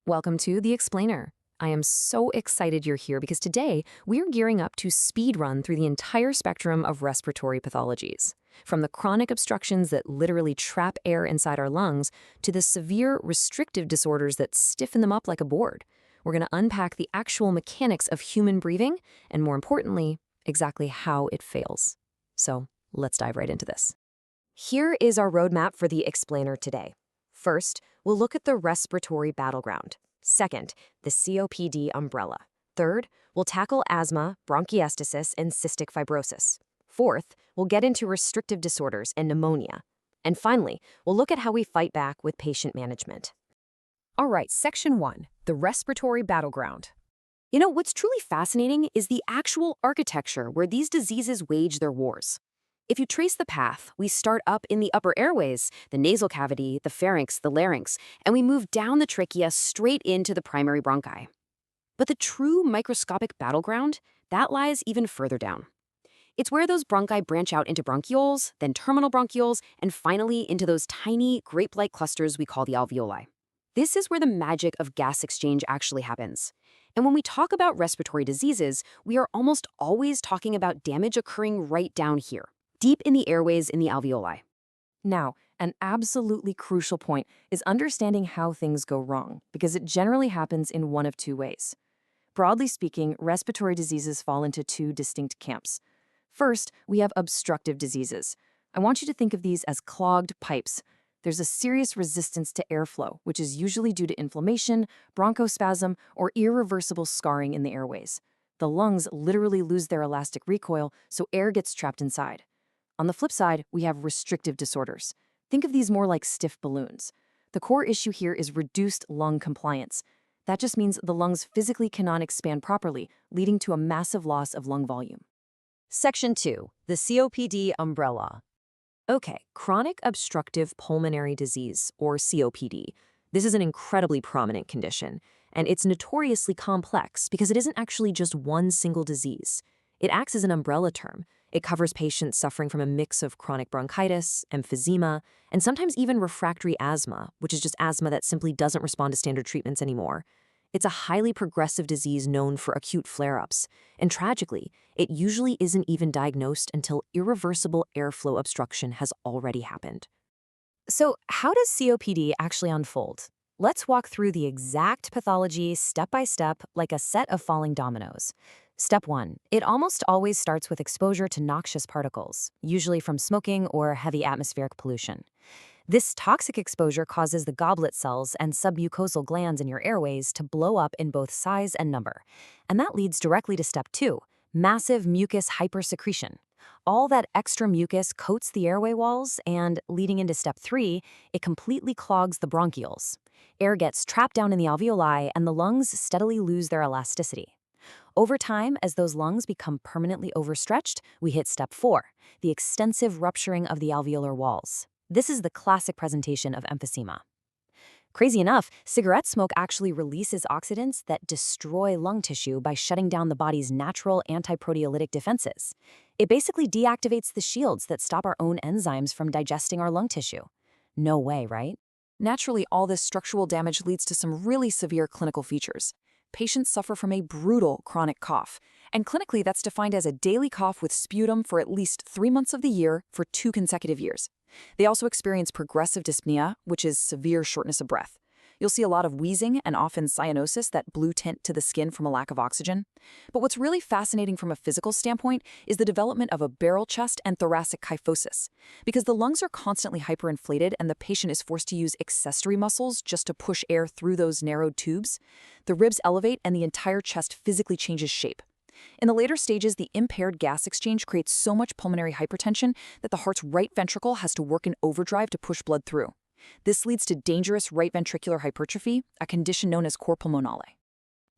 Welcome to The Explainer. I am so excited you're here because today we're gearing up to speed run through the entire spectrum of respiratory pathologies. From the chronic obstructions that literally trap air inside our lungs to the severe restrictive disorders that stiffen them up like a board. We're going to unpack the actual mechanics of human breathing and, more importantly, exactly how it fails. So let's dive right into this. Here is our roadmap for The Explainer today. First, we'll look at the respiratory battleground. Second, the COPD umbrella. Third, we'll tackle asthma, bronchiectasis, and cystic fibrosis. Fourth, we'll get into restrictive disorders and pneumonia. And finally, we'll look at how we fight back with patient management. All right, Section 1, the respiratory battleground. You know, what's truly fascinating is the actual architecture where these diseases wage their wars. If you trace the path, we start up in the upper airways, the nasal cavity, the pharynx, the larynx, and we move down the trachea straight into the primary bronchi. But the true microscopic battleground, that lies even further down. It's where those bronchi branch out into bronchioles, then terminal bronchioles, and finally into those tiny, grape-like clusters we call the alveoli. This is where the magic of gas exchange actually happens. And when we talk about respiratory diseases, we are almost always talking about damage occurring right down here, deep in the airways in the alveoli. Now, an absolutely crucial point is understanding how things go wrong, because it generally happens in one of two ways. Broadly speaking, respiratory diseases fall into two distinct camps. First, we have obstructive diseases. I want you to think of these as clogged pipes. There's a serious resistance to airflow, which is usually due to inflammation, bronchospasm, or irreversible scarring in the airways. The lungs literally lose their elastic recoil, so air gets trapped inside. On the flip side, we have restrictive disorders. Think of these more like stiff balloons. The core issue here is reduced lung compliance. That just means the lungs physically cannot expand properly, leading to a massive loss of lung volume. Section 2, the COPD umbrella. Okay, chronic obstructive pulmonary disease, or COPD. This is an incredibly prominent condition, and it's notoriously complex because it isn't actually just one single disease. It acts as an umbrella term. It covers patients suffering from a mix of chronic bronchitis, emphysema, and sometimes even refractory asthma, which is just asthma that simply doesn't respond to standard treatments anymore. It's a highly progressive disease known for acute flare-ups, and tragically, it usually isn't even diagnosed until irreversible airflow obstruction has already happened. So, how does COPD actually unfold? Let's walk through the exact pathology step by step, like a set of falling dominoes. Step 1. It almost always starts with exposure to noxious particles, usually from smoking or heavy atmospheric pollution. This toxic exposure causes the goblet cells and submucosal glands in your airways to blow up in both size and number. And that leads directly to Step 2, massive mucus hypersecretion. All that extra mucus coats the airway walls, and leading into Step 3, it completely clogs the bronchioles. Air gets trapped down in the alveoli, and the lungs steadily lose their elasticity. Over time, as those lungs become permanently overstretched, we hit Step 4, the extensive rupturing of the alveolar walls. This is the classic presentation of emphysema. Crazy enough, cigarette smoke actually releases oxidants that destroy lung tissue by shutting down the body's natural antiproteolytic defenses. It basically deactivates the shields that stop our own enzymes from digesting our lung tissue. No way, right? Naturally, all this structural damage leads to some really severe clinical features. Patients suffer from a brutal chronic cough, and clinically that's defined as a daily cough with sputum for at least 3 months of the year for 2 consecutive years. They also experience progressive dyspnea, which is severe shortness of breath. You'll see a lot of wheezing and often cyanosis, that blue tint to the skin from a lack of oxygen. But what's really fascinating from a physical standpoint is the development of a barrel chest and thoracic kyphosis. Because the lungs are constantly hyperinflated and the patient is forced to use accessory muscles just to push air through those narrowed tubes, the ribs elevate and the entire chest physically changes shape. In the later stages, the impaired gas exchange creates so much pulmonary hypertension that the heart's right ventricle has to work in overdrive to push blood through. This leads to dangerous right ventricular hypertrophy, a condition known as cor pulmonale.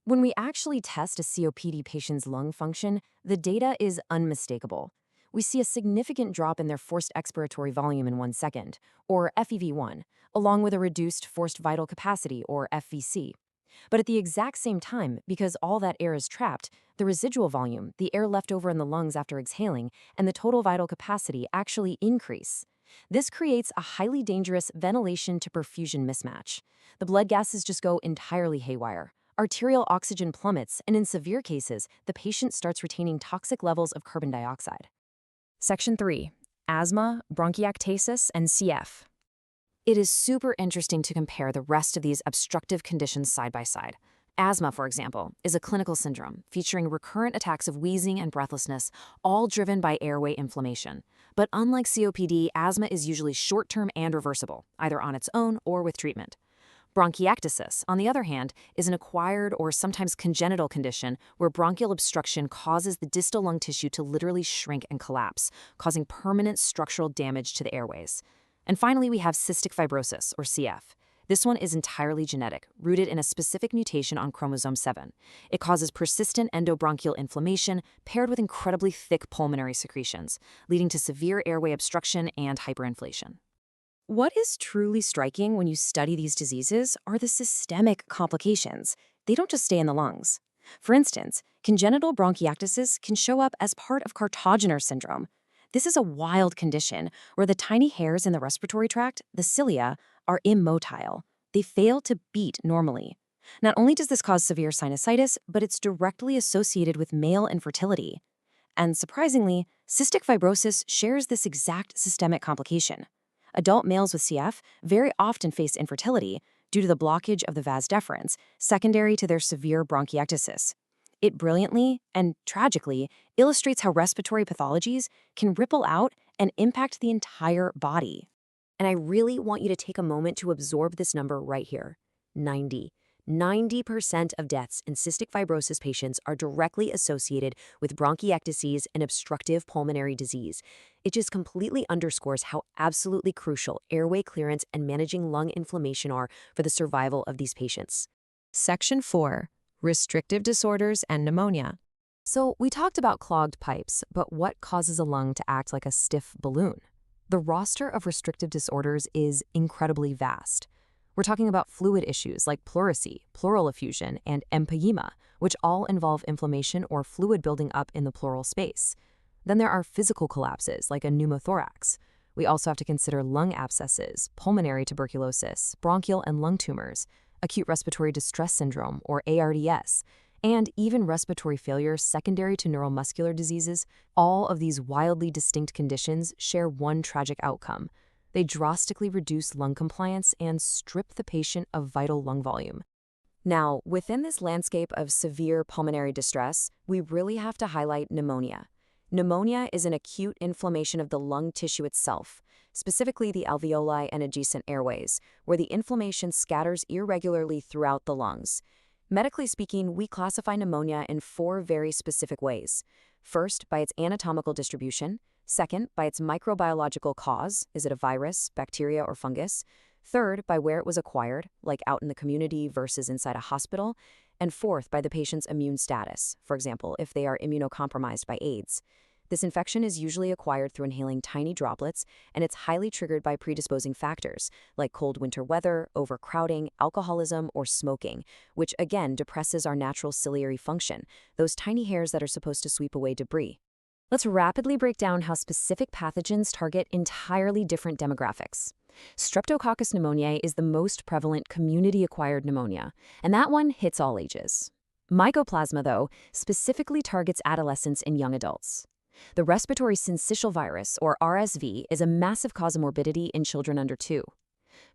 When we actually test a COPD patient's lung function, the data is unmistakable. We see a significant drop in their forced expiratory volume in 1 second, or FEV1, along with a reduced forced vital capacity, or FVC. But at the exact same time, because all that air is trapped, the residual volume, the air left over in the lungs after exhaling, and the total vital capacity actually increase. This creates a highly dangerous ventilation to perfusion mismatch. The blood gases just go entirely haywire. Arterial oxygen plummets, and in severe cases, the patient starts retaining toxic levels of carbon dioxide. Section 3. Asthma, bronchiectasis, and CF. It is super interesting to compare the rest of these obstructive conditions side by side. Asthma, for example, is a clinical syndrome featuring recurrent attacks of wheezing and breathlessness, all driven by airway inflammation. But unlike COPD, asthma is usually short-term and reversible, either on its own or with treatment. Bronchiectasis, on the other hand, is an acquired or sometimes congenital condition where bronchial obstruction causes the distal lung tissue to literally shrink and collapse, causing permanent structural damage to the airways. And finally, we have cystic fibrosis, or CF. This one is entirely genetic, rooted in a specific mutation on chromosome 7. It causes persistent endobronchial inflammation paired with incredibly thick pulmonary secretions, leading to severe airway obstruction and hyperinflation. What is truly striking when you study these diseases are the systemic complications. They don't just stay in the lungs. For instance, congenital bronchiectasis can show up as part of Cartaginer syndrome. This is a wild condition where the tiny hairs in the respiratory tract, the cilia, are immotile. They fail to beat normally. Not only does this cause severe sinusitis, but it's directly associated with male infertility. And surprisingly, cystic fibrosis shares this exact systemic complication. Adult males with CF very often face infertility due to the blockage of the vas deferens, secondary to their severe bronchiectasis. It brilliantly and tragically illustrates how respiratory pathologies can ripple out and impact the entire body. And I really want you to take a moment to absorb this number right here. 90. 90% of deaths in cystic fibrosis patients are directly associated with bronchiectases and obstructive pulmonary disease. It just completely underscores how absolutely crucial airway clearance and managing lung inflammation are for the survival of these patients. Section 4. Restrictive disorders and pneumonia. So we talked about clogged pipes, but what causes a lung to act like a stiff balloon? The roster of restrictive disorders is incredibly vast. We're talking about fluid issues like pleurisy, pleural effusion, and empyema, which all involve inflammation or fluid building up in the pleural space. Then there are physical collapses like a pneumothorax. We also have to consider lung abscesses, pulmonary tuberculosis, bronchial and lung tumors, acute respiratory distress syndrome, or ARDS, and even respiratory failure secondary to neuromuscular diseases. All of these wildly distinct conditions share one tragic outcome. They drastically reduce lung compliance and strip the patient of vital lung volume. Now, within this landscape of severe pulmonary distress, we really have to highlight pneumonia. Pneumonia is an acute inflammation of the lung tissue itself, specifically the alveoli and adjacent airways, where the inflammation scatters irregularly throughout the lungs. Medically speaking, we classify pneumonia in 4 very specific ways. First, by its anatomical distribution. Second, by its microbiological cause. Is it a virus, bacteria, or fungus? Third, by where it was acquired, like out in the community versus inside a hospital. And fourth, by the patient's immune status, for example, if they are immunocompromised by AIDS. This infection is usually acquired through inhaling tiny droplets, and it's highly triggered by predisposing factors, like cold winter weather, overcrowding, alcoholism, or smoking, which again depresses our natural ciliary function, those tiny hairs that are supposed to sweep away debris. Let's rapidly break down how specific pathogens target entirely different demographics. Streptococcus pneumoniae is the most prevalent community-acquired pneumonia, and that one hits all ages. Mycoplasma, though, specifically targets adolescents and young adults. The respiratory syncytial virus, or RSV, is a massive cause of morbidity in children under 2.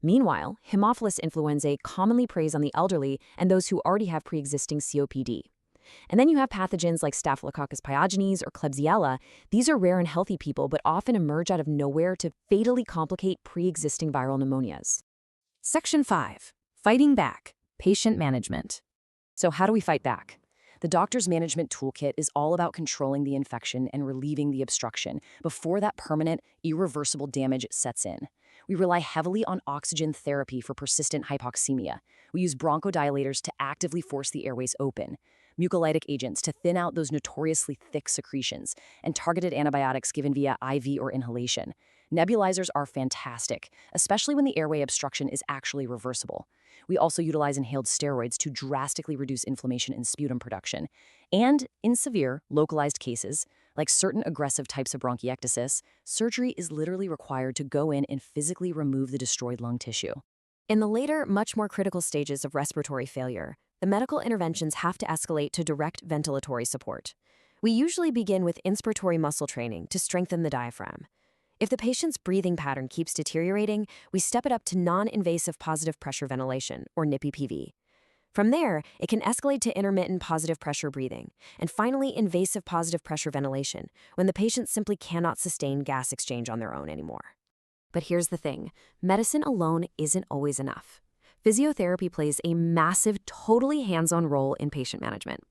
Meanwhile, Haemophilus influenzae commonly preys on the elderly and those who already have pre-existing COPD. And then you have pathogens like Staphylococcus pyogenes or Klebsiella. These are rare in healthy people but often emerge out of nowhere to fatally complicate pre-existing viral pneumonias. Section 5. Fighting back. Patient management. So how do we fight back? The doctor's management toolkit is all about controlling the infection and relieving the obstruction before that permanent, irreversible damage sets in. We rely heavily on oxygen therapy for persistent hypoxemia. We use bronchodilators to actively force the airways open, mucolytic agents to thin out those notoriously thick secretions, and targeted antibiotics given via IV or inhalation. Nebulizers are fantastic, especially when the airway obstruction is actually reversible. We also utilize inhaled steroids to drastically reduce inflammation and sputum production. And, in severe, localized cases, Like certain aggressive types of bronchiectasis, surgery is literally required to go in and physically remove the destroyed lung tissue. In the later, much more critical stages of respiratory failure, the medical interventions have to escalate to direct ventilatory support. We usually begin with inspiratory muscle training to strengthen the diaphragm. If the patient's breathing pattern keeps deteriorating, we step it up to non-invasive positive pressure ventilation, or NIPPV. From there, it can escalate to intermittent positive pressure breathing, and finally invasive positive pressure ventilation, when the patient simply cannot sustain gas exchange on their own anymore. But here's the thing, medicine alone isn't always enough. Physiotherapy plays a massive, totally hands-on role in patient management.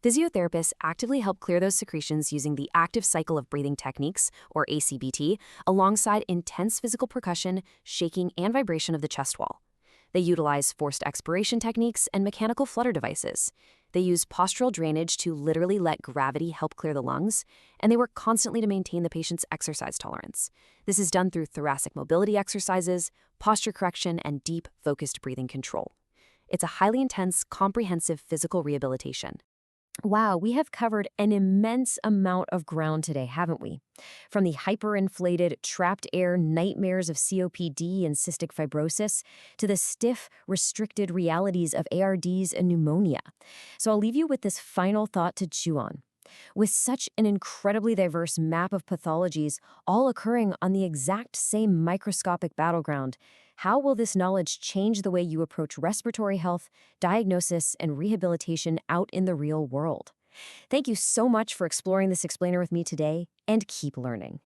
Physiotherapists actively help clear those secretions using the active cycle of breathing techniques, or ACBT, alongside intense physical percussion, shaking, and vibration of the chest wall. They utilize forced expiration techniques and mechanical flutter devices. They use postural drainage to literally let gravity help clear the lungs, and they work constantly to maintain the patient's exercise tolerance. This is done through thoracic mobility exercises, posture correction, and deep, focused breathing control. It's a highly intense, comprehensive physical rehabilitation. Wow, we have covered an immense amount of ground today, haven't we? From the hyperinflated, trapped air nightmares of COPD and cystic fibrosis to the stiff, restricted realities of ARDS and pneumonia. So I'll leave you with this final thought to chew on. With such an incredibly diverse map of pathologies all occurring on the exact same microscopic battleground, how will this knowledge change the way you approach respiratory health, diagnosis, and rehabilitation out in the real world? Thank you so much for exploring this explainer with me today, and keep learning.